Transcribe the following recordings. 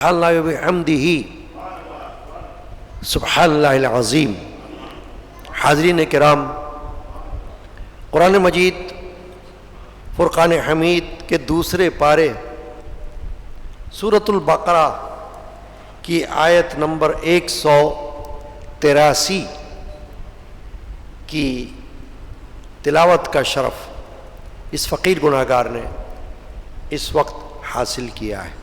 اللہ بحمدہ سبحان اللہ العظیم۔ حاضرین کرام، قرآن مجید فرقان حمید کے دوسرے پارے سورۃ البقرہ کی آیت نمبر 183 کی تلاوت کا شرف اس فقیر گناہگار نے اس وقت حاصل کیا ہے۔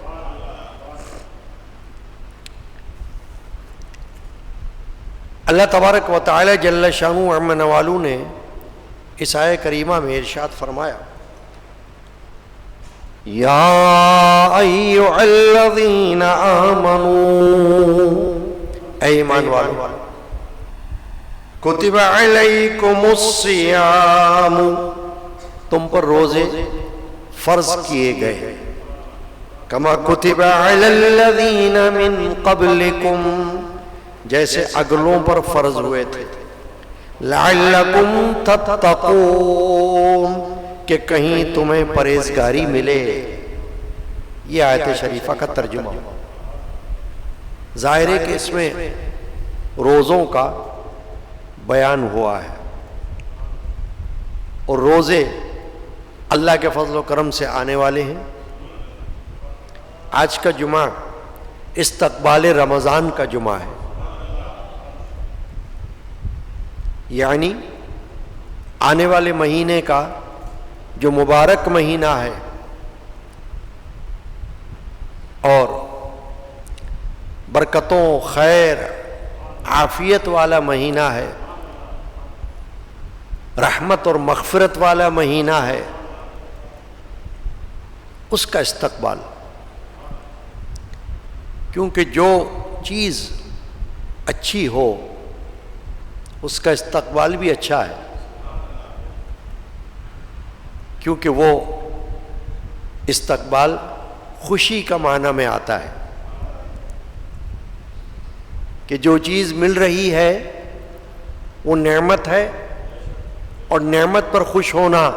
اللہ تبارک و تعالی جل شانہ عم نوالو نے اس آیہ کریمہ میں ارشاد فرمایا، یا ایھا الذین آمنوا، اے ایمان والو، کتب علیکم الصیام، تم پر روزے فرض کیے گئے، کما کتب علی الذین من قبلکم، جیسے اگلوں پر فرض ہوئے تھے، لعلکم تتقون، کہ کہیں تمہیں پرہیزگاری ملے۔ یہ آیت شریفہ کا ترجمہ۔ ظاہر ہے کہ اس میں روزوں کا بیان ہوا ہے، اور روزے اللہ کے فضل و کرم سے آنے والے ہیں۔ آج کا جمعہ استقبال رمضان کا جمعہ ہے، یعنی آنے والے مہینے کا جو مبارک مہینہ ہے اور برکتوں، خیر، عافیت والا مہینہ ہے، رحمت اور مغفرت والا مہینہ ہے، اس کا استقبال۔ کیونکہ جو چیز اچھی ہو اس کا استقبال بھی اچھا ہے، کیونکہ وہ استقبال خوشی کا معنی میں آتا ہے کہ جو چیز مل رہی ہے وہ نعمت ہے، اور نعمت پر خوش ہونا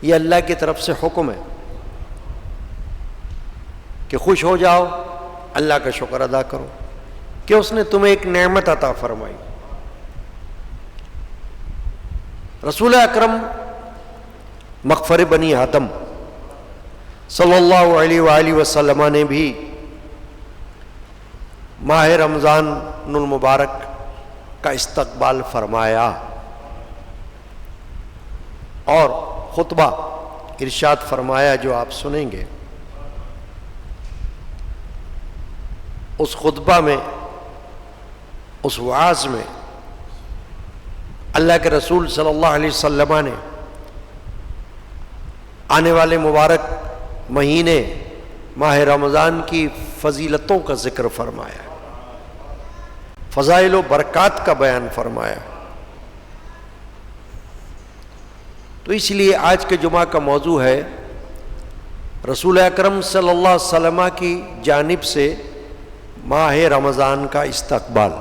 یہ اللہ کی طرف سے حکم ہے کہ خوش ہو جاؤ، اللہ کا شکر ادا کرو کہ اس نے تمہیں ایک نعمت عطا فرمائی۔ رسول اکرم مغفر بنی آدم صلی اللہ علیہ وآلہ وسلم نے بھی ماہ رمضان المبارک کا استقبال فرمایا اور خطبہ ارشاد فرمایا جو آپ سنیں گے۔ اس خطبہ میں، اس وعظ میں اللہ کے رسول صلی اللہ علیہ وسلم نے آنے والے مبارک مہینے ماہ رمضان کی فضیلتوں کا ذکر فرمایا، فضائل و برکات کا بیان فرمایا۔ تو اس لیے آج کے جمعہ کا موضوع ہے رسول اکرم صلی اللہ علیہ وسلم کی جانب سے ماہ رمضان کا استقبال۔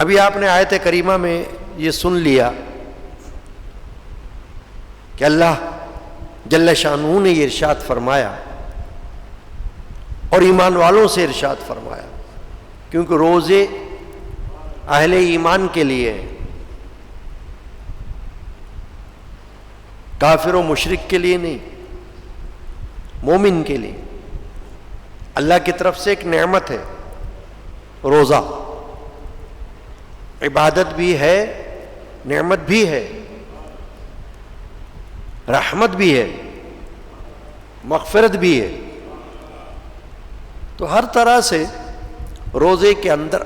ابھی آپ نے آیت کریمہ میں یہ سن لیا کہ اللہ جل شانہ نے یہ ارشاد فرمایا اور ایمان والوں سے ارشاد فرمایا، کیونکہ روزے اہل ایمان کے لیے ہیں، کافر و مشرک کے لیے نہیں، مومن کے لیے۔ اللہ کی طرف سے ایک نعمت ہے روزہ، عبادت بھی ہے، نعمت بھی ہے، رحمت بھی ہے، مغفرت بھی ہے۔ تو ہر طرح سے روزے کے اندر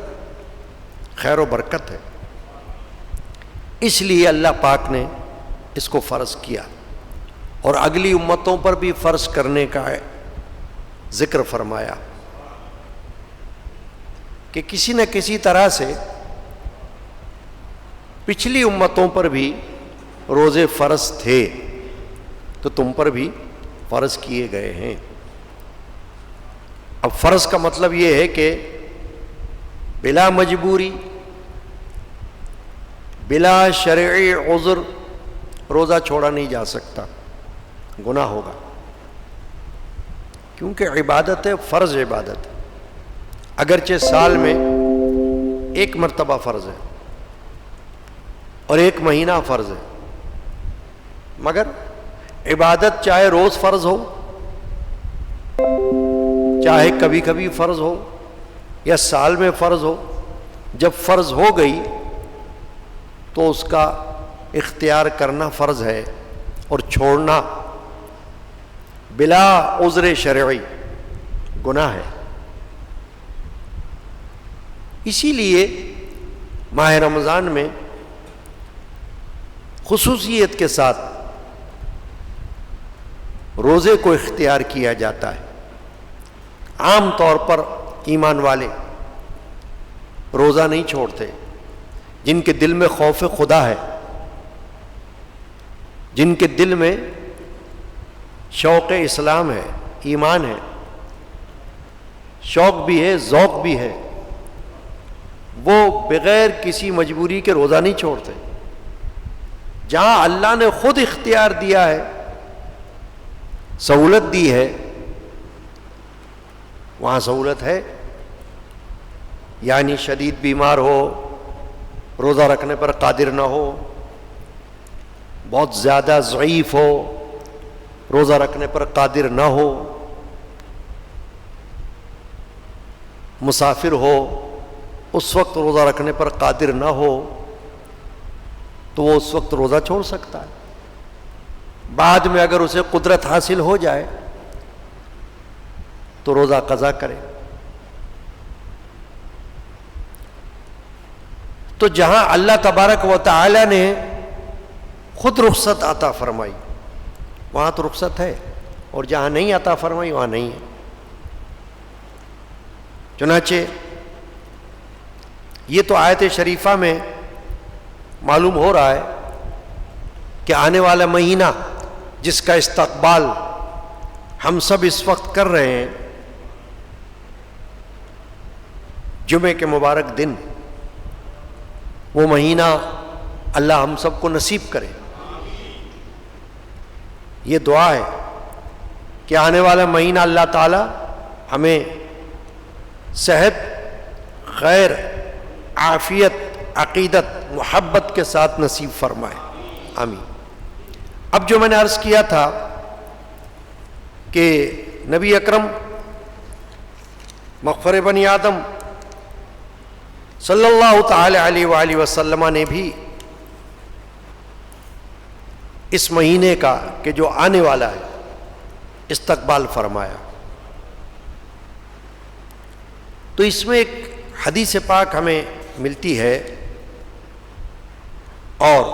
خیر و برکت ہے، اس لیے اللہ پاک نے اس کو فرض کیا اور اگلی امتوں پر بھی فرض کرنے کا ذکر فرمایا کہ کسی نہ کسی طرح سے پچھلی امتوں پر بھی روزے فرض تھے تو تم پر بھی فرض کیے گئے ہیں۔ اب فرض کا مطلب یہ ہے کہ بلا مجبوری، بلا شرعی عذر روزہ چھوڑا نہیں جا سکتا، گناہ ہوگا، کیونکہ عبادت ہے، فرض عبادت ہے، اگرچہ سال میں ایک مرتبہ فرض ہے اور ایک مہینہ فرض ہے، مگر عبادت چاہے روز فرض ہو، چاہے کبھی کبھی فرض ہو، یا سال میں فرض ہو، جب فرض ہو گئی تو اس کا اختیار کرنا فرض ہے، اور چھوڑنا بلا عذر شرعی گناہ ہے۔ اسی لیے ماہ رمضان میں خصوصیت کے ساتھ روزے کو اختیار کیا جاتا ہے۔ عام طور پر ایمان والے روزہ نہیں چھوڑتے، جن کے دل میں خوف خدا ہے، جن کے دل میں شوق اسلام ہے، ایمان ہے، شوق بھی ہے، ذوق بھی ہے، وہ بغیر کسی مجبوری کے روزہ نہیں چھوڑتے۔ جہاں اللہ نے خود اختیار دیا ہے، سہولت دی ہے، وہاں سہولت ہے، یعنی شدید بیمار ہو، روزہ رکھنے پر قادر نہ ہو، بہت زیادہ ضعیف ہو، روزہ رکھنے پر قادر نہ ہو، مسافر ہو، اس وقت روزہ رکھنے پر قادر نہ ہو تو وہ اس وقت روزہ چھوڑ سکتا ہے۔ بعد میں اگر اسے قدرت حاصل ہو جائے تو روزہ قضا کرے۔ تو جہاں اللہ تبارک و تعالی نے خود رخصت عطا فرمائی وہاں تو رخصت ہے، اور جہاں نہیں عطا فرمائی وہاں نہیں ہے۔ چنانچہ یہ تو آیت شریفہ میں معلوم ہو رہا ہے کہ آنے والا مہینہ جس کا استقبال ہم سب اس وقت کر رہے ہیں، جمعے کے مبارک دن، وہ مہینہ اللہ ہم سب کو نصیب کرے۔ یہ دعا ہے کہ آنے والا مہینہ اللہ تعالی ہمیں صحت، خیر، عافیت، عقیدت، محبت کے ساتھ نصیب فرمائے، آمین۔ اب جو میں نے عرض کیا تھا کہ نبی اکرم مغفر بنی آدم صلی اللہ تعالی علیہ وآلہ وسلم نے بھی اس مہینے کا کہ جو آنے والا ہے استقبال فرمایا۔ تو اس میں ایک حدیث پاک ہمیں ملتی ہے، اور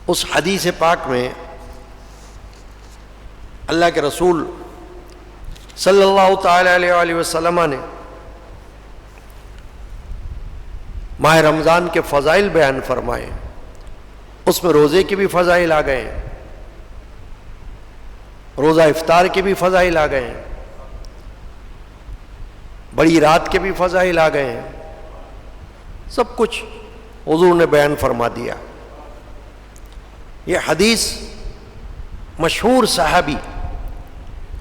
اس حدیث پاک میں اللہ کے رسول صلی اللہ تعالی علیہ وآلہ وسلم نے ماہ رمضان کے فضائل بیان فرمائے۔ اس میں روزے کے بھی فضائل آ گئے ہیں، روزہ افطار کے بھی فضائل آ گئے ہیں، بڑی رات کے بھی فضائل آ گئے ہیں، سب کچھ حضور نے بیان فرما دیا۔ یہ حدیث مشہور صحابی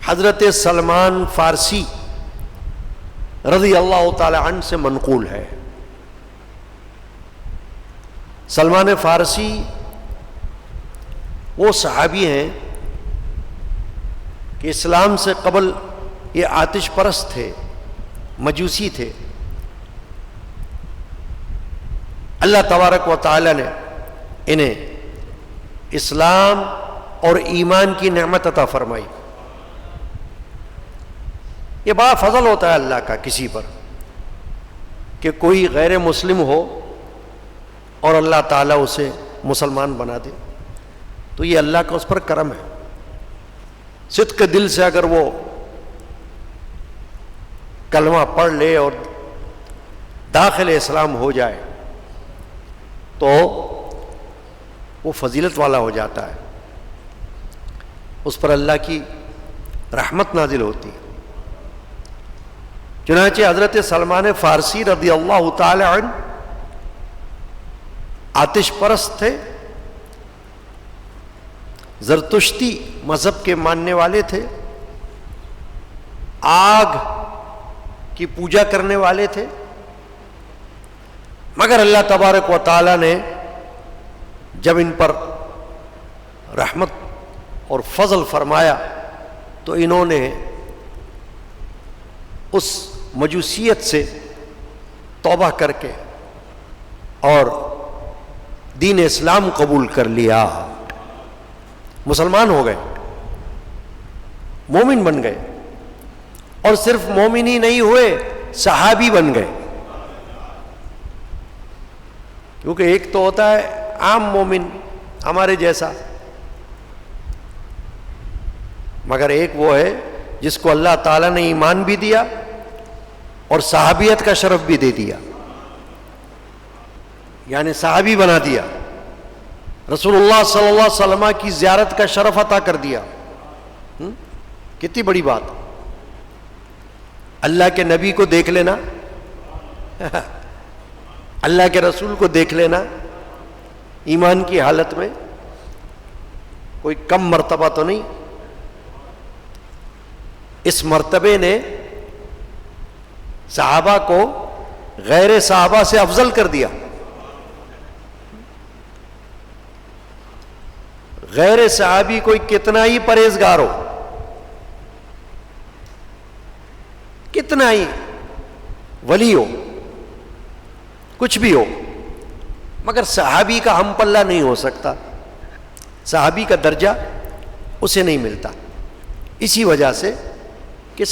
حضرت سلمان فارسی رضی اللہ تعالی عنہ سے منقول ہے۔ سلمان فارسی وہ صحابی ہیں کہ اسلام سے قبل یہ آتش پرست تھے، مجوسی تھے۔ اللہ تبارک و تعالی نے انہیں اسلام اور ایمان کی نعمت عطا فرمائی۔ یہ بڑا فضل ہوتا ہے اللہ کا کسی پر کہ کوئی غیر مسلم ہو اور اللہ تعالیٰ اسے مسلمان بنا دے، تو یہ اللہ کا اس پر کرم ہے۔ صدق دل سے اگر وہ کلمہ پڑھ لے اور داخل اسلام ہو جائے تو وہ فضیلت والا ہو جاتا ہے، اس پر اللہ کی رحمت نازل ہوتی ہے۔ چنانچہ حضرت سلمان فارسی رضی اللہ تعالی عنہ آتش پرست تھے، زرتشتی مذہب کے ماننے والے تھے، آگ کی پوجا کرنے والے تھے، مگر اللہ تبارک و تعالی نے جب ان پر رحمت اور فضل فرمایا تو انہوں نے اس مجوسیت سے توبہ کر کے اور دین اسلام قبول کر لیا، مسلمان ہو گئے، مومن بن گئے، اور صرف مومن ہی نہیں ہوئے، صحابی بن گئے۔ کیونکہ ایک تو ہوتا ہے عام مومن ہمارے جیسا، مگر ایک وہ ہے جس کو اللہ تعالیٰ نے ایمان بھی دیا اور صحابیت کا شرف بھی دے دیا، یعنی صحابی بنا دیا، رسول اللہ صلی اللہ علیہ وسلم کی زیارت کا شرف عطا کر دیا۔ کتنی بڑی بات، اللہ کے نبی کو دیکھ لینا، اللہ کے رسول کو دیکھ لینا ایمان کی حالت میں، کوئی کم مرتبہ تو نہیں۔ اس مرتبے نے صحابہ کو غیر صحابہ سے افضل کر دیا۔ غیر صحابی کوئی کتنا ہی پرہیزگار ہو، کتنا ہی ولی ہو، کچھ بھی ہو، مگر صحابی کا ہم پلہ نہیں ہو سکتا، صحابی کا درجہ اسے نہیں ملتا۔ اسی وجہ سے کہ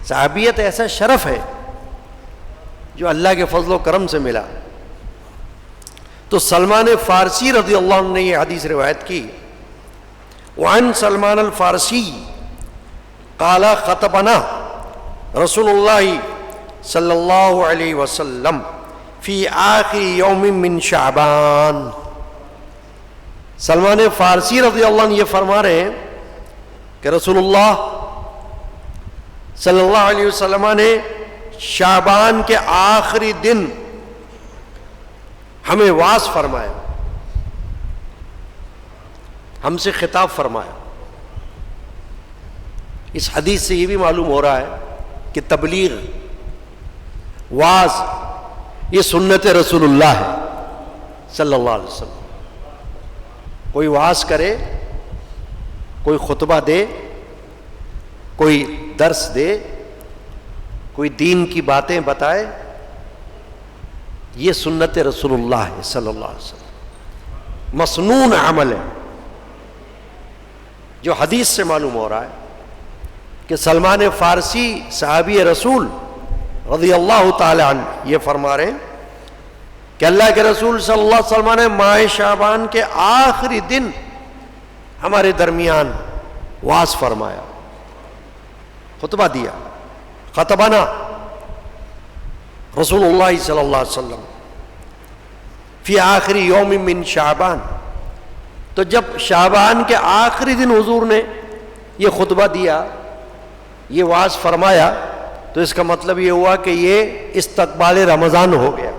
صحابیت ایسا شرف ہے جو اللہ کے فضل و کرم سے ملا۔ تو سلمان فارسی رضی اللہ عنہ نے یہ حدیث روایت کی، وعن سلمان الفارسی قال خطبنا رسول اللہ صلی اللہ علیہ وسلم فی آخر یوم من شعبان۔ سلمان فارسی رضی اللہ عنہ یہ فرما رہے ہیں کہ رسول اللہ صلی اللہ علیہ وسلم نے شعبان کے آخری دن ہمیں واعظ فرمایا، ہم سے خطاب فرمایا۔ اس حدیث سے یہ بھی معلوم ہو رہا ہے کہ تبلیغ، واعظ، یہ سنت رسول اللہ ہے صلی اللہ علیہ وسلم۔ کوئی واعظ کرے، کوئی خطبہ دے، کوئی درس دے، کوئی دین کی باتیں بتائے، یہ سنت رسول اللہ ہے صلی اللہ علیہ وسلم، مسنون عمل ہے۔ جو حدیث سے معلوم ہو رہا ہے کہ سلمان فارسی صحابی رسول رضی اللہ تعالی عنہ یہ فرما رہے ہیں کہ اللہ کے رسول صلی اللہ علیہ وسلم نے ماہ شعبان کے آخری دن ہمارے درمیان واعظ فرمایا، خطبہ دیا۔ خطبنا رسول اللہ صلی اللہ علیہ وسلم فی آخری یوم من شعبان۔ تو جب شعبان کے آخری دن حضور نے یہ خطبہ دیا، یہ واعظ فرمایا، تو اس کا مطلب یہ ہوا کہ یہ استقبال رمضان ہو گیا،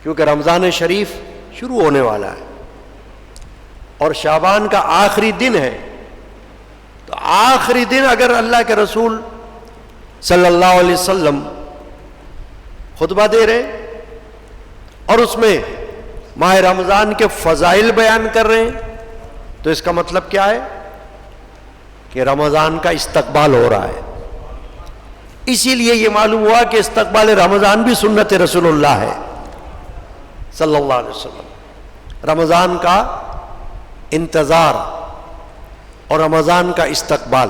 کیونکہ رمضان شریف شروع ہونے والا ہے اور شعبان کا آخری دن ہے۔ تو آخری دن اگر اللہ کے رسول صلی اللہ علیہ وسلم خطبہ دے رہے اور اس میں ماہ رمضان کے فضائل بیان کر رہے ہیں، تو اس کا مطلب کیا ہے کہ رمضان کا استقبال ہو رہا ہے۔ اسی لیے یہ معلوم ہوا کہ استقبال رمضان بھی سنت رسول اللہ ہے صلی اللہ علیہ وسلم۔ رمضان کا انتظار اور رمضان کا استقبال۔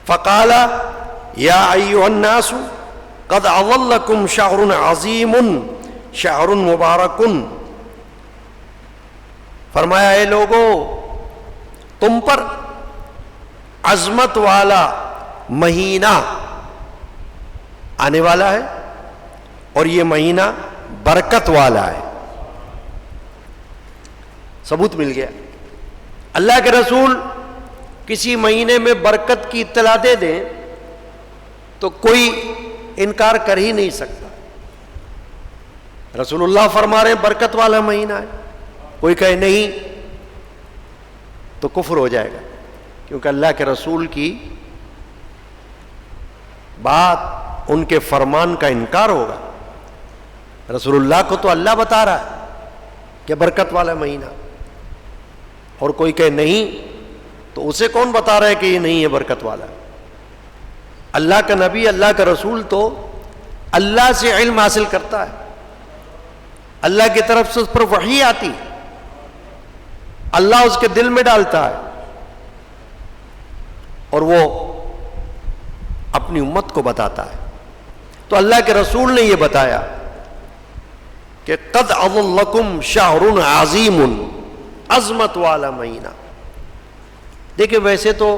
فقال یا ایھا الناس قد اظلکم شہر عظیم شہر مبارک۔ فرمایا اے لوگو، تم پر عظمت والا مہینہ آنے والا ہے اور یہ مہینہ برکت والا ہے۔ ثبوت مل گیا، اللہ کے رسول کسی مہینے میں برکت کی اطلاع دے دیں تو کوئی انکار کر ہی نہیں سکتا۔ رسول اللہ فرما رہے ہیں برکت والا مہینہ ہے، کوئی کہے نہیں تو کفر ہو جائے گا، کیونکہ اللہ کے رسول کی بات، ان کے فرمان کا انکار ہوگا۔ رسول اللہ کو تو اللہ بتا رہا ہے کہ برکت والا مہینہ، اور کوئی کہے نہیں تو اسے کون بتا رہا ہے کہ یہ نہیں ہے برکت والا؟ اللہ کا نبی، اللہ کا رسول تو اللہ سے علم حاصل کرتا ہے، اللہ کی طرف سے اس پر وحی آتی ہے، اللہ اس کے دل میں ڈالتا ہے، اور وہ اپنی امت کو بتاتا ہے۔ تو اللہ کے رسول نے یہ بتایا کہ قد اضلکم شہر عظیم، عظمت والا مہینہ۔ دیکھیں ویسے تو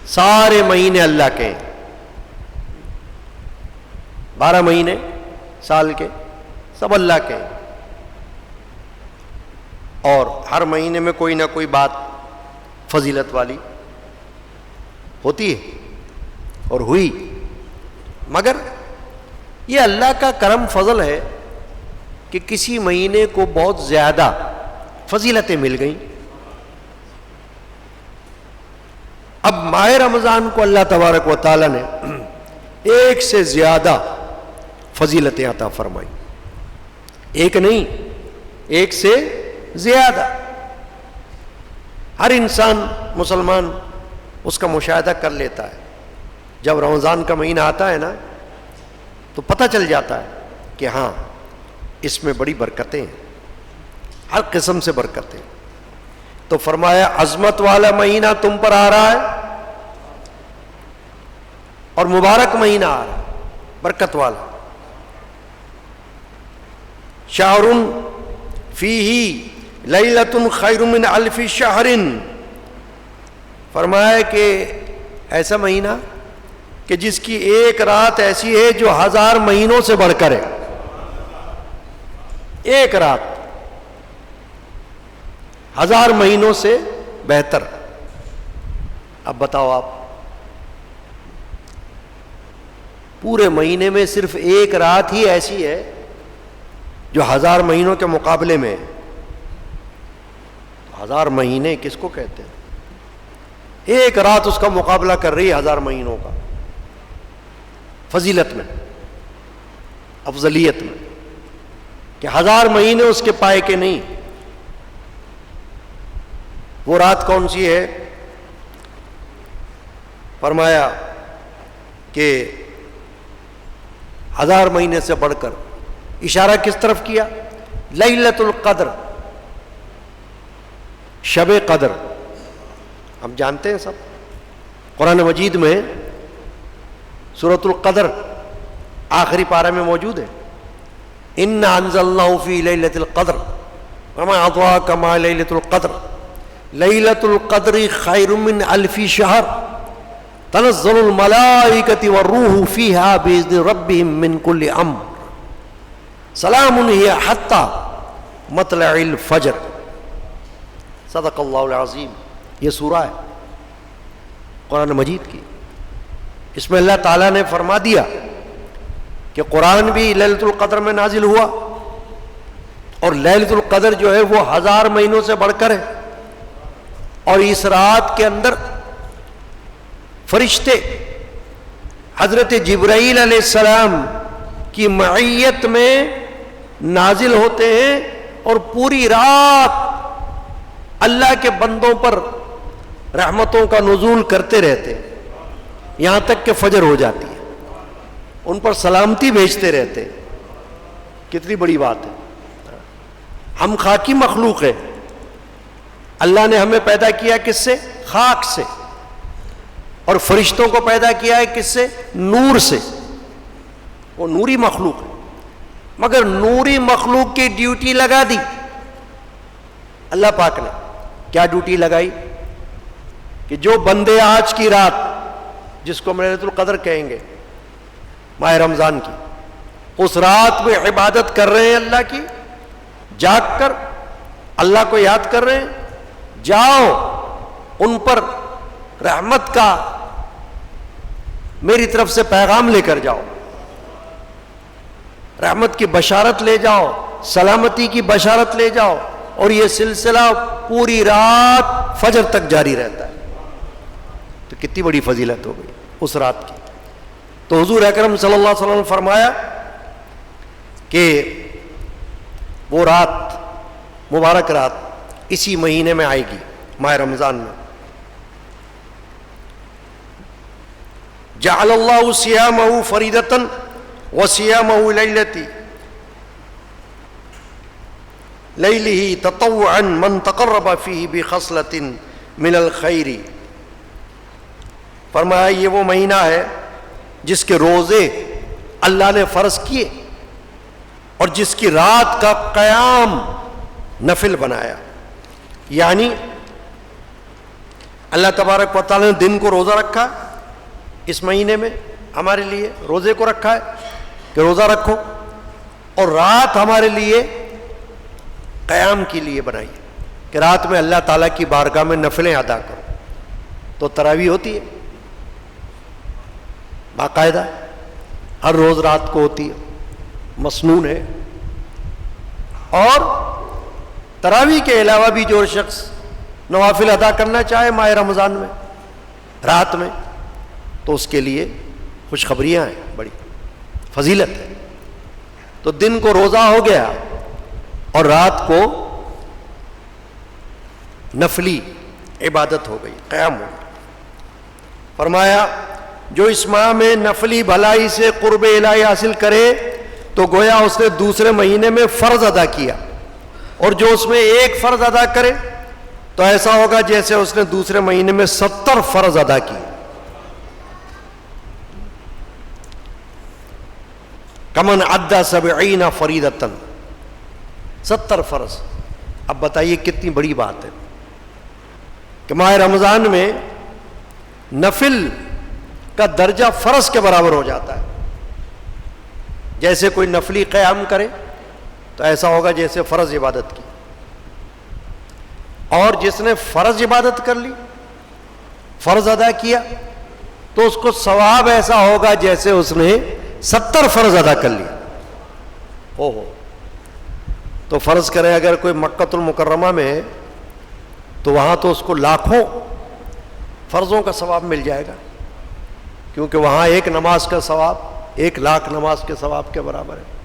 سارے مہینے اللہ کے ہیں، 12 مہینے سال کے سب اللہ کے ہیں، اور ہر مہینے میں کوئی نہ کوئی بات فضیلت والی ہوتی ہے اور ہوئی، مگر یہ اللہ کا کرم فضل ہے کہ کسی مہینے کو بہت زیادہ فضیلتیں مل گئیں۔ اب ماہ رمضان کو اللہ تبارک و تعالی نے ایک سے زیادہ فضیلتیں عطا فرمائی، ایک نہیں، ایک سے زیادہ۔ ہر انسان مسلمان اس کا مشاہدہ کر لیتا ہے، جب رمضان کا مہینہ آتا ہے نا تو پتہ چل جاتا ہے کہ ہاں اس میں بڑی برکتیں ہیں، ہر قسم سے برکتیں۔ تو فرمایا عظمت والا مہینہ تم پر آ رہا ہے اور مبارک مہینہ آ رہا ہے، برکت والا۔ شہر فیہ لیلۃ خیر من الف شہر، فرمایا کہ ایسا مہینہ کہ جس کی ایک رات ایسی ہے جو 1000 مہینوں سے بڑھ کر ہے، ایک رات 1000 مہینوں سے بہتر۔ اب بتاؤ آپ، پورے مہینے میں صرف ایک رات ہی ایسی ہے جو 1000 مہینوں کے مقابلے میں ہے۔ 1000 مہینے کس کو کہتے ہیں؟ ایک رات اس کا مقابلہ کر رہی ہے 1000 مہینوں کا، فضیلت میں، افضلیت میں، کہ 1000 مہینے اس کے پائے کے نہیں۔ وہ رات کون سی ہے؟ فرمایا کہ 1000 مہینے سے بڑھ کر، اشارہ کس طرف کیا؟ لیلۃ القدر، شب قدر۔ ہم جانتے ہیں سب، قرآن مجید میں سورۃ القدر آخری پارہ میں موجود ہے، اِنَّا أَنزَلْنَاهُ فِي لَيْلَةِ الْقَدْرِ وَمَا أَدْرَاكَ مَا لَيْلَةُ الْقَدْرِ لَيْلَةُ الْقَدْرِ خَيْرٌ مِّنْ أَلْفِ شَهْرٍ تَنَزَّلُ الْمَلَائِكَةُ وَالرُّوحُ فِيهَا بِإِذْنِ رَبِّهِم مِّن كُلِّ أَمْرٍ سَلَامٌ هِيَ حَتَّى مَطْلَعِ الْفَجْرِ۔ صدق اللہ العظیم۔ یہ سورہ ہے قرآن مجید کی، اس میں اللہ تعالیٰ نے فرما دیا کہ قرآن بھی لیلۃ القدر میں نازل ہوا، اور لیلۃ القدر جو ہے وہ 1000 مہینوں سے بڑھ کر ہے، اور اس رات کے اندر فرشتے حضرت جبرائیل علیہ السلام کی معیت میں نازل ہوتے ہیں، اور پوری رات اللہ کے بندوں پر رحمتوں کا نزول کرتے رہتے ہیں، یہاں تک کہ فجر ہو جاتی ہے، ان پر سلامتی بھیجتے رہتے ہیں۔ کتنی بڑی بات ہے۔ ہم خاکی مخلوق ہیں، اللہ نے ہمیں پیدا کیا کس سے؟ خاک سے، اور فرشتوں کو پیدا کیا ہے کس سے؟ نور سے۔ وہ نوری مخلوق ہے، مگر نوری مخلوق کی ڈیوٹی لگا دی اللہ پاک نے۔ کیا ڈیوٹی لگائی؟ کہ جو بندے آج کی رات، جس کو ہم لیلۃ القدر کہیں گے، ماہ رمضان کی، اس رات میں عبادت کر رہے ہیں اللہ کی، جاگ کر اللہ کو یاد کر رہے ہیں، جاؤ ان پر رحمت کا میری طرف سے پیغام لے کر جاؤ۔ رحمت کی بشارت لے جاؤ، سلامتی کی بشارت لے جاؤ، اور یہ سلسلہ پوری رات فجر تک جاری رہتا ہے، تو کتنی بڑی فضیلت ہو گئی اس رات کی۔ تو حضور اکرم صلی اللہ علیہ وسلم نے فرمایا کہ وہ رات، مبارک رات، اسی مہینے میں آئے گی، ماہ رمضان میں۔ جعل اللہ صیامہ فریدۃ وصیامہ لیلتی لیلہ تطوعا من تقرب فیہ بخصلۃ من الخیر۔ فرمایا یہ وہ مہینہ ہے جس کے روزے اللہ نے فرض کیے اور جس کی رات کا قیام نفل بنایا، یعنی اللہ تبارک و تعالی نے دن کو روزہ رکھا اس مہینے میں، ہمارے لیے روزے کو رکھا ہے کہ روزہ رکھو، اور رات ہمارے لیے قیام کے لیے بنائی کہ رات میں اللہ تعالیٰ کی بارگاہ میں نفلیں ادا کرو۔ تو تراویح ہوتی ہے باقاعدہ، ہر روز رات کو ہوتی ہے، مسنون ہے۔ اور تراویح کے علاوہ بھی جو شخص نوافل ادا کرنا چاہے ماہ رمضان میں رات میں، تو اس کے لیے خوشخبریاں ہیں، بڑی فضیلت ہے۔ تو دن کو روزہ ہو گیا اور رات کو نفلی عبادت ہو گئی، قیام ہو گئی۔ فرمایا جو اس ماہ میں نفلی بھلائی سے قرب الہی حاصل کرے تو گویا اس نے دوسرے مہینے میں فرض ادا کیا، اور جو اس میں ایک فرض ادا کرے تو ایسا ہوگا جیسے اس نے دوسرے مہینے میں 70 فرض ادا کیے۔ کمن عدى 70 فریدۃ، 70 فرض۔ اب بتائیے کتنی بڑی بات ہے کہ ماہ رمضان میں نفل کا درجہ فرض کے برابر ہو جاتا ہے۔ جیسے کوئی نفلی قیام کرے تو ایسا ہوگا جیسے فرض عبادت کی، اور جس نے فرض عبادت کر لی، فرض ادا کیا، تو اس کو ثواب ایسا ہوگا جیسے اس نے 70 فرض ادا کر لیا۔ تو فرض کریں اگر کوئی مکۃ المکرمہ میں ہے تو وہاں تو اس کو لاکھوں فرضوں کا ثواب مل جائے گا، کیونکہ وہاں ایک نماز کا ثواب 1,00,000 نماز کے ثواب کے برابر ہے۔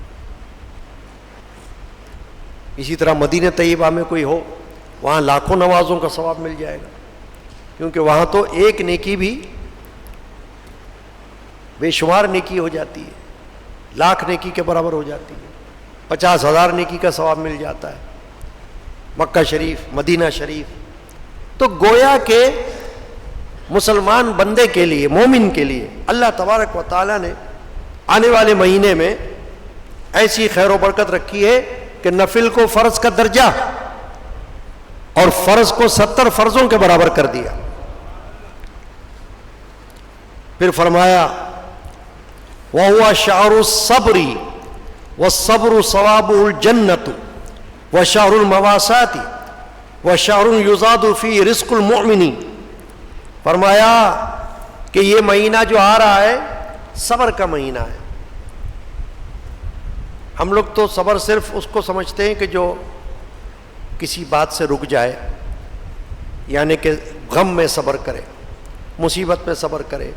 اسی طرح مدینہ طیبہ میں کوئی ہو، وہاں لاکھوں نمازوں کا ثواب مل جائے گا، کیونکہ وہاں تو ایک نیکی بھی بے شمار نیکی ہو جاتی ہے، 1,00,000 نیکی کے برابر ہو جاتی ہے، 50,000 نیکی کا ثواب مل جاتا ہے مکہ شریف، مدینہ شریف۔ تو گویا کہ مسلمان بندے کے لیے، مومن کے لیے اللہ تبارک و تعالیٰ نے آنے والے مہینے میں ایسی خیر و برکت رکھی ہے کہ نفل کو فرض کا درجہ اور فرض کو 70 فرضوں کے برابر کر دیا۔ پھر فرمایا وَهُوَ شَعْرُ الصَّبْرِ وَالصَّبْرُ صَوَابُهُ الْجَنَّةُ وَشَعْرُ الْمَوَاسَاتِ وَشَعْرٌ يُزَادُ فِي رِزْقُ الْمُؤْمِنِ۔ فرمایا کہ یہ مہینہ جو آ رہا ہے صبر کا مہینہ ہے۔ ہم لوگ تو صبر صرف اس کو سمجھتے ہیں کہ جو کسی بات سے رک جائے، یعنی کہ غم میں صبر کرے، مصیبت میں صبر کرے،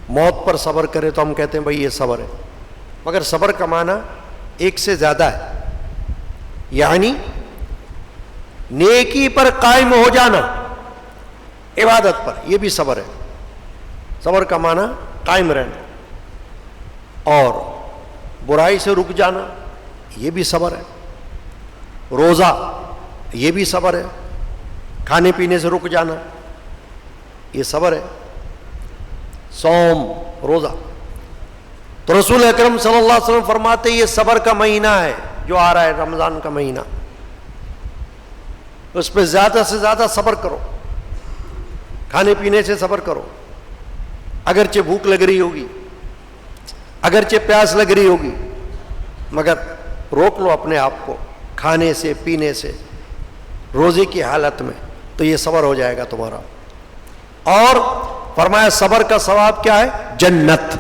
موت پر صبر کرے، تو ہم کہتے ہیں بھئی یہ صبر ہے۔ مگر صبر کا معنی ایک سے زیادہ ہے، یعنی نیکی پر قائم ہو جانا، عبادت پر، یہ بھی صبر ہے۔ صبر کا معنی قائم رہنا، اور برائی سے رک جانا یہ بھی صبر ہے۔ روزہ یہ بھی صبر ہے، کھانے پینے سے رک جانا یہ صبر ہے۔ صوم، روزہ، تو رسول اکرم صلی اللہ علیہ وسلم فرماتے یہ صبر کا مہینہ ہے جو آ رہا ہے، رمضان کا مہینہ، اس پہ زیادہ سے زیادہ صبر کرو، کھانے پینے سے صبر کرو، اگرچہ بھوک لگ رہی ہوگی، اگرچہ پیاس لگ رہی ہوگی، مگر روک لو اپنے آپ کو کھانے سے، پینے سے، روزے کی حالت میں، تو یہ صبر ہو جائے گا تمہارا۔ اور فرمایا صبر کا ثواب کیا ہے؟ جنت۔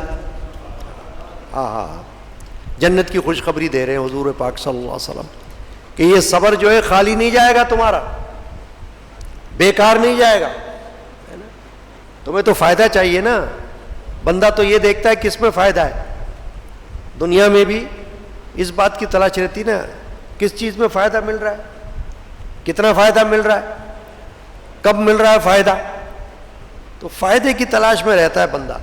جنت کی خوشخبری دے رہے ہیں حضور پاک صلی اللہ علیہ وسلم کہ یہ صبر جو ہے خالی نہیں جائے گا تمہارا، بیکار نہیں جائے گا، تمہیں تو فائدہ چاہیے نا. بندہ تو یہ دیکھتا ہے کس میں فائدہ ہے، دنیا میں بھی اس بات کی تلاش رہتی نا کس چیز میں فائدہ مل رہا ہے، کتنا فائدہ مل رہا ہے، کب مل رہا ہے فائدہ، تو فائدے کی تلاش میں رہتا ہے بندہ.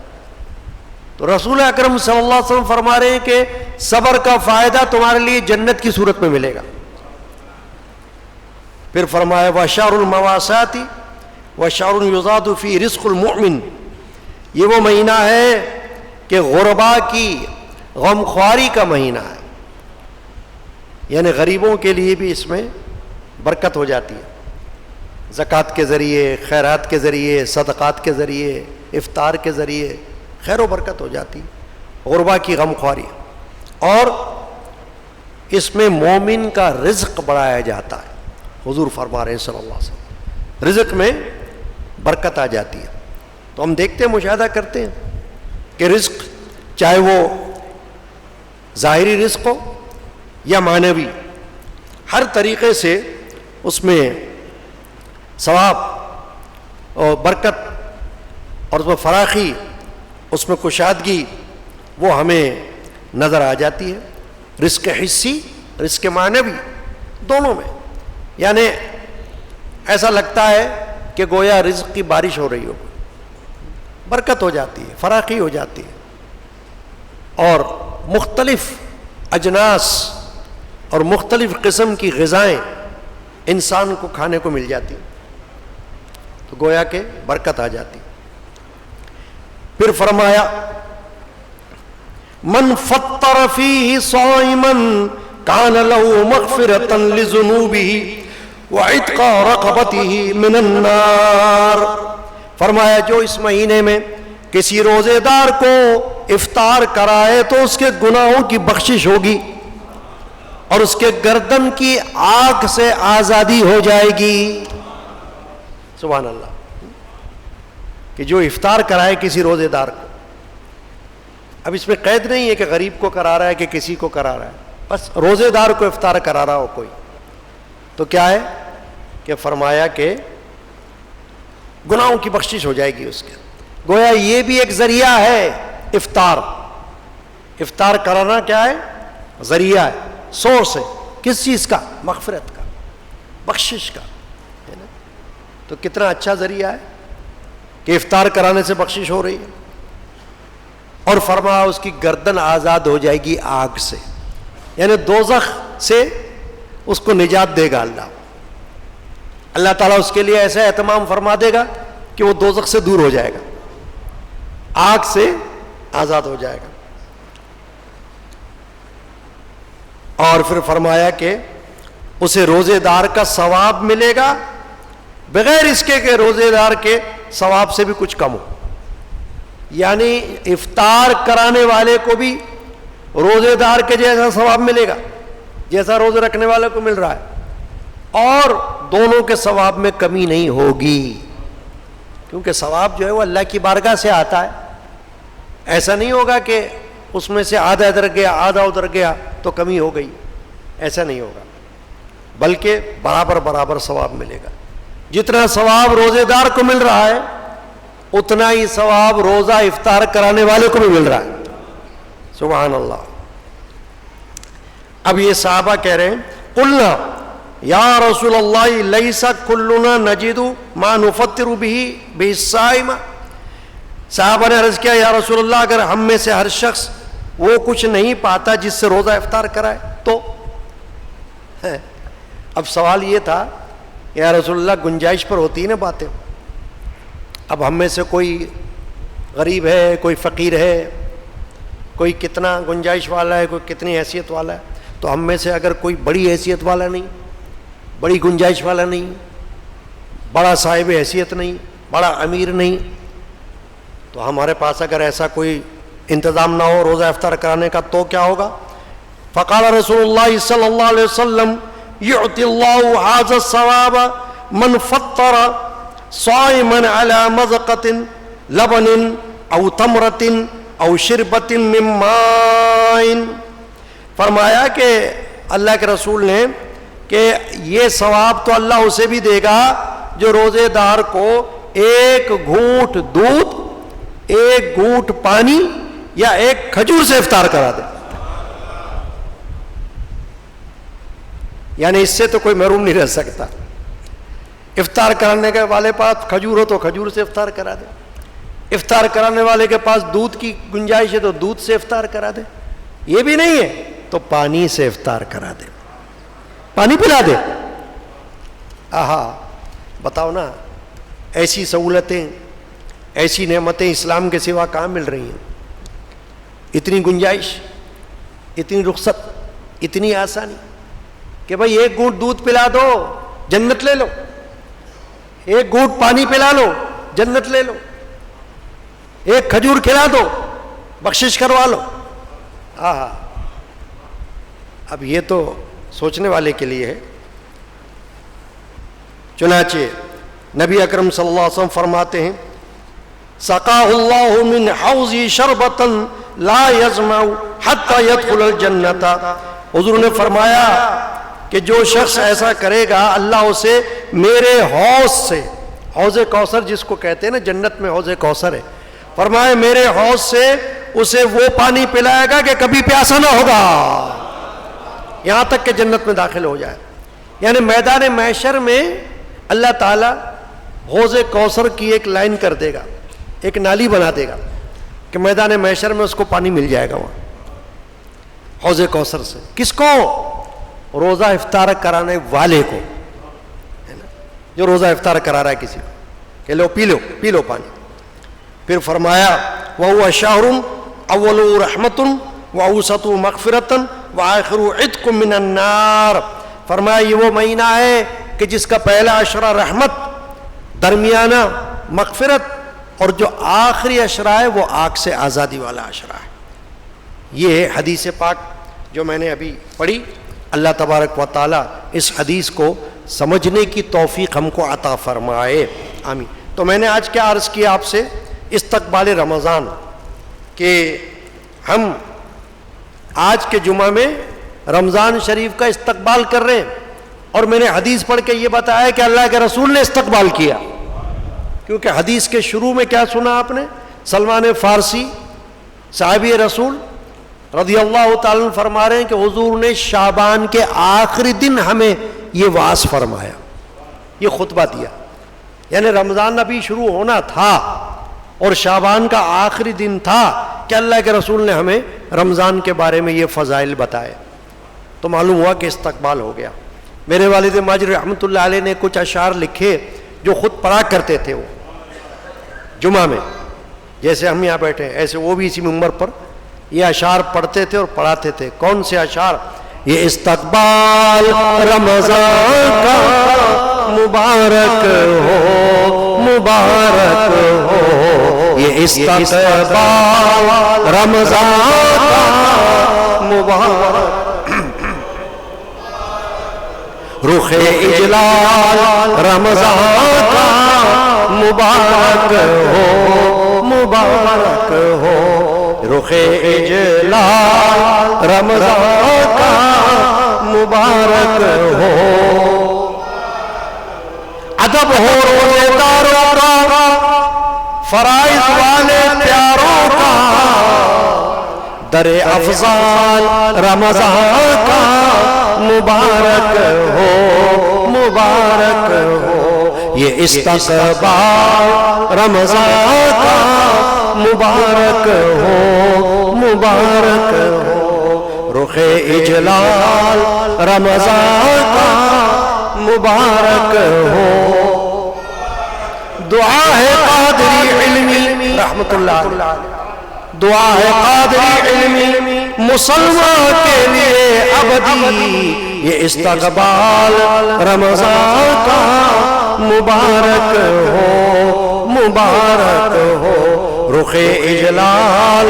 تو رسول اکرم صلی اللہ علیہ وسلم فرما رہے ہیں کہ صبر کا فائدہ تمہارے لیے جنت کی صورت میں ملے گا. پھر فرمایا وَشَهْرُ الْمَوَاسَاتِ وَشَهْرٌ يُزَادُ فِي رِزْقُ الْمُؤْمِنِ، یہ وہ مہینہ ہے کہ غربا کی غمخواری کا مہینہ ہے، یعنی غریبوں کے لیے بھی اس میں برکت ہو جاتی ہے، زکوٰۃ کے ذریعے، خیرات کے ذریعے، صدقات کے ذریعے، افطار کے ذریعے خیر و برکت ہو جاتی، غربا کی غمخواری. اور اس میں مومن کا رزق بڑھایا جاتا ہے، حضور فرما رہے ہیں صلی اللہ علیہ وسلم رزق میں برکت آ جاتی ہے. تو ہم دیکھتے ہیں، مشاہدہ کرتے ہیں کہ رزق چاہے وہ ظاہری رزق ہو یا معنوی، ہر طریقے سے اس میں ثواب اور برکت اور اس میں فراخی، اس میں کشادگی وہ ہمیں نظر آ جاتی ہے. رزق حسی، رزق معنوی، دونوں میں. یعنی ایسا لگتا ہے کہ گویا رزق کی بارش ہو رہی ہو، برکت ہو جاتی ہے، فراخی ہو جاتی ہے، اور مختلف اجناس اور مختلف قسم کی غذائیں انسان کو کھانے کو مل جاتی، تو گویا کہ برکت آ جاتی. پھر فرمایا من فطر فیہ صائما کان لہ مغفرۃ لذنوبہ وعتق رقبتہ من النار. فرمایا جو اس مہینے میں کسی روزے دار کو افطار کرائے تو اس کے گناہوں کی بخشش ہوگی اور اس کے گردن کی آگ سے آزادی ہو جائے گی. سبحان اللہ. کہ جو افطار کرائے کسی روزے دار کو، اب اس میں قید نہیں ہے کہ غریب کو کرا رہا ہے کہ کسی کو کرا رہا ہے، بس روزے دار کو افطار کرا رہا ہو کوئی، تو کیا ہے کہ فرمایا کہ گناہوں کی بخشش ہو جائے گی اس کے. گویا یہ بھی ایک ذریعہ ہے افطار. افطار کرانا کیا ہے؟ ذریعہ ہے، سورس ہے. کس چیز کا؟ مغفرت کا، بخشش کا، ہے نا. تو کتنا اچھا ذریعہ ہے کہ افطار کرانے سے بخشش ہو رہی ہے. اور فرمایا اس کی گردن آزاد ہو جائے گی آگ سے، یعنی دوزخ سے اس کو نجات دے گا اللہ. اللہ تعالیٰ اس کے لیے ایسا اہتمام فرما دے گا کہ وہ دوزخ سے دور ہو جائے گا، آگ سے آزاد ہو جائے گا. اور پھر فرمایا کہ اسے روزے دار کا ثواب ملے گا بغیر اس کے کہ روزے دار کے ثواب سے بھی کچھ کم ہو. یعنی افطار کرانے والے کو بھی روزے دار کے جیسا ثواب ملے گا جیسا روزے رکھنے والے کو مل رہا ہے، اور دونوں کے ثواب میں کمی نہیں ہوگی، کیونکہ ثواب جو ہے وہ اللہ کی بارگاہ سے آتا ہے. ایسا نہیں ہوگا کہ اس میں سے آدھا ادھر گیا آدھا ادھر گیا تو کمی ہو گئی، ایسا نہیں ہوگا، بلکہ برابر برابر ثواب ملے گا. جتنا ثواب روزے دار کو مل رہا ہے اتنا ہی ثواب روزہ افطار کرانے والے کو بھی مل رہا ہے. سبحان اللہ. اب یہ صحابہ کہہ رہے ہیں قلنا یا رسول اللہ لیس کلنا نجد ما نفطر به بالصائم. صحابہ نے عرض کیا یا رسول اللہ اگر ہم میں سے ہر شخص وہ کچھ نہیں پاتا جس سے روزہ افطار کرائے تو. اب سوال یہ تھا یا رسول اللہ گنجائش پر ہوتی ہے نا باتیں. اب ہم میں سے کوئی غریب ہے، کوئی فقیر ہے، کوئی کتنا گنجائش والا ہے، کوئی کتنی حیثیت والا ہے، تو ہم میں سے اگر کوئی بڑی حیثیت والا نہیں، بڑی گنجائش والا نہیں، بڑا صاحب حیثیت نہیں، بڑا امیر نہیں، تو ہمارے پاس اگر ایسا کوئی انتظام نہ ہو روزہ افطار کرانے کا تو کیا ہوگا؟ فقال رسول اللہ صلی اللہ علیہ وسلم یعطی اللہ ھذا الثواب من فطر صائما علی مذقۃ لبن او تمرۃ او شربۃ من ماء. فرمایا کہ اللہ کے رسول نے کہ یہ ثواب تو اللہ اسے بھی دے گا جو روزے دار کو ایک گھونٹ دودھ، ایک گھونٹ پانی یا ایک کھجور سے افطار کرا دے. یعنی اس سے تو کوئی محروم نہیں رہ سکتا. افطار کرانے کے والے پاس کھجور ہو تو کھجور سے افطار کرا دے، افطار کرانے والے کے پاس دودھ کی گنجائش ہے تو دودھ سے افطار کرا دے، یہ بھی نہیں ہے تو پانی سے افطار کرا دے، پانی پلا دے. آہا، بتاؤ نا، ایسی سہولتیں، ایسی نعمتیں اسلام کے سوا کہاں مل رہی ہیں؟ اتنی گنجائش، اتنی رخصت، اتنی آسانی کہ بھائی ایک گھونٹ دودھ پلا دو جنت لے لو، ایک گھونٹ پانی پلا لو جنت لے لو، ایک کھجور کھلا دو بخشش کروا لو. آہا، اب یہ تو سوچنے والے کے لیے ہے. چنانچہ نبی اکرم صلی اللہ علیہ وسلم فرماتے ہیں سقاہ اللہ من حوضی شربتا لا یظمأ حتی یدخل الجنت. حضور نے فرمایا کہ جو شخص ایسا کرے گا اللہ اسے میرے حوض سے، حوض کوثر جس کو کہتے ہیں نا، جنت میں حوض کوثر ہے، فرمایا میرے حوض سے اسے وہ پانی پلائے گا کہ کبھی پیاسا نہ ہوگا یہاں تک کہ جنت میں داخل ہو جائے. یعنی میدان محشر میں اللہ تعالیٰ حوض کوثر کی ایک لائن کر دے گا، ایک نالی بنا دے گا کہ میدان محشر میں اس کو پانی مل جائے گا وہاں حوض کوثر سے. کس کو؟ روزہ افطار کرانے والے کو، جو روزہ افطار کرا رہا ہے کسی کو کہ لو پی لو پانی. پھر فرمایا وَهُوَ شَهْرٌ أَوَّلُهُ رَحْمَةٌ وَأَوْسَطُهُ مَغْفِرَةً وَآخِرُهُ عِتْقٌ مِّنَ النَّارِ. فرمایا یہ وہ مہینہ ہے کہ جس کا پہلا عشرہ رحمت، درمیانہ مغفرت، اور جو آخری عشرہ ہے وہ آگ سے آزادی والا عشرہ ہے. یہ ہے حدیث پاک جو میں نے ابھی پڑھی. اللہ تبارک و تعالیٰ اس حدیث کو سمجھنے کی توفیق ہم کو عطا فرمائے، آمین. تو میں نے آج کیا عرض کیا آپ سے؟ استقبال رمضان، کہ ہم آج کے جمعہ میں رمضان شریف کا استقبال کر رہے ہیں. اور میں نے حدیث پڑھ کے یہ بتایا کہ اللہ کے رسول نے استقبال کیا، کیونکہ حدیث کے شروع میں کیا سنا آپ نے؟ سلمان فارسی صحابی رسول رضی اللہ تعالیٰ فرما رہے ہیں کہ حضور نے شعبان کے آخری دن ہمیں یہ وعظ فرمایا، یہ خطبہ دیا. یعنی رمضان ابھی شروع ہونا تھا اور شعبان کا آخری دن تھا کہ اللہ کے رسول نے ہمیں رمضان کے بارے میں یہ فضائل بتائے. تو معلوم ہوا کہ استقبال ہو گیا. میرے والد ماجد رحمۃ اللہ علیہ نے کچھ اشعار لکھے جو خود پڑھا کرتے تھے وہ جمعہ میں، جیسے ہم یہاں بیٹھے ہیں ایسے وہ بھی اسی منبر پر یہ اشعار پڑھتے تھے اور پڑھاتے تھے. کون سے اشعار؟ یہ استقبال رمضان کا مبارک ہو، مبارک ہو، یہ استقبال رمضان کا مبارک، رخ اجلال رمضان کا مبارک ہو، مبارک ہو، رخ اجلال رمضان کا مبارک ہو. ادب ہو روزے داروں کا، فرائض والے پیاروں کا، در افضال رمضان کا مبارک ہو، مبارک ہو، یہ استقبال رمضان کا مبارک ہو، مبارک ہو، رخ اجلال رمضان کا مبارک ہو. دعا ہے قادری علمی رحمت اللہ علیہ، دعا ہے قادری علمی مسلمان کے لیے ابدی، یہ استقبال رمضان کا مبارک ہو، مبارک ہو، رخ اجلال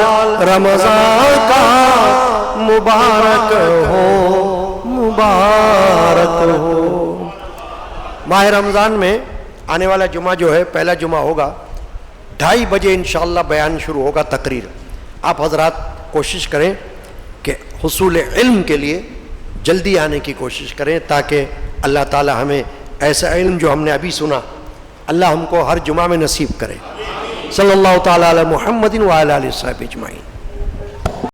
رمضان کا مبارک ہو، مبارک ہو. ماہ رمضان میں آنے والا جمعہ جو ہے پہلا جمعہ ہوگا 2:30 بجے انشاءاللہ بیان شروع ہوگا، تقریر. آپ حضرات کوشش کریں کہ حصول علم کے لیے جلدی آنے کی کوشش کریں، تاکہ اللہ تعالی ہمیں ایسا علم جو ہم نے ابھی سنا اللہ ہم کو ہر جمعہ میں نصیب کرے۔ صلی اللہ تعالی علی محمد وعلی آلہ وصحبہ اجمعین۔